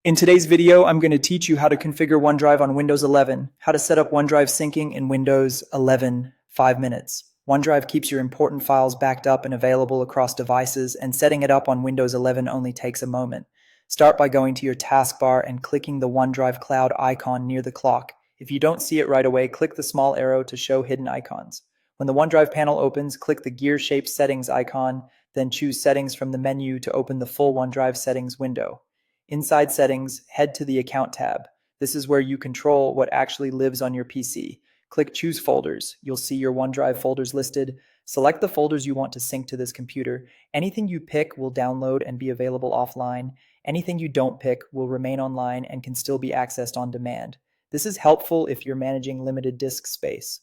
In today's video, I'm going to teach you how to configure OneDrive on Windows 11, how to set up OneDrive syncing in Windows 11, 5 minutes. OneDrive keeps your important files backed up and available across devices, and setting it up on Windows 11 only takes a moment. Start by going to your taskbar and clicking the OneDrive cloud icon near the clock. If you don't see it right away, click the small arrow to show hidden icons. When the OneDrive panel opens, click the gear-shaped settings icon, then choose Settings from the menu to open the full OneDrive settings window. Inside Settings, head to the Account tab. This is where you control what actually lives on your PC. Click Choose Folders. You'll see your OneDrive folders listed. Select the folders you want to sync to this computer. Anything you pick will download and be available offline. Anything you don't pick will remain online and can still be accessed on demand. This is helpful if you're managing limited disk space.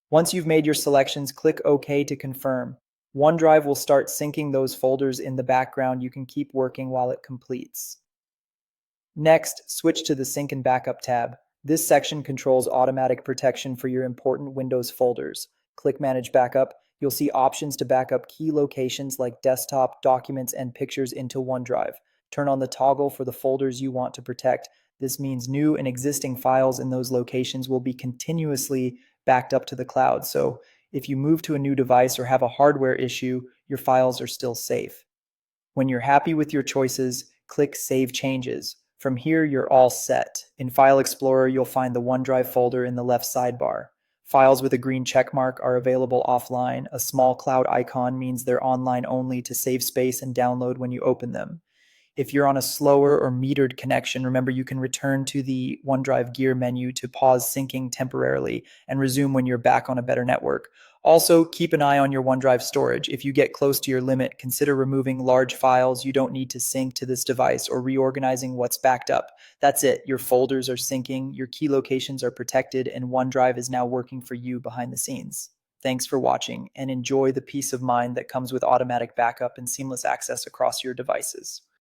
Once you've made your selections, click OK to confirm. OneDrive will start syncing those folders in the background. You can keep working while it completes. Next, switch to the Sync and Backup tab. This section controls automatic protection for your important Windows folders. Click Manage Backup. You'll see options to back up key locations like desktop, documents, and pictures into OneDrive. Turn on the toggle for the folders you want to protect. This means new and existing files in those locations will be continuously backed up to the cloud. So if you move to a new device or have a hardware issue, your files are still safe. When you're happy with your choices, click Save Changes. From here, you're all set. In File Explorer, you'll find the OneDrive folder in the left sidebar. Files with a green checkmark are available offline. A small cloud icon means they're online only to save space and download when you open them. If you're on a slower or metered connection, remember you can return to the OneDrive gear menu to pause syncing temporarily and resume when you're back on a better network. Also, keep an eye on your OneDrive storage. If you get close to your limit, consider removing large files you don't need to sync to this device or reorganizing what's backed up. That's it. Your folders are syncing, your key locations are protected, and OneDrive is now working for you behind the scenes. Thanks for watching, and enjoy the peace of mind that comes with automatic backup and seamless access across your devices.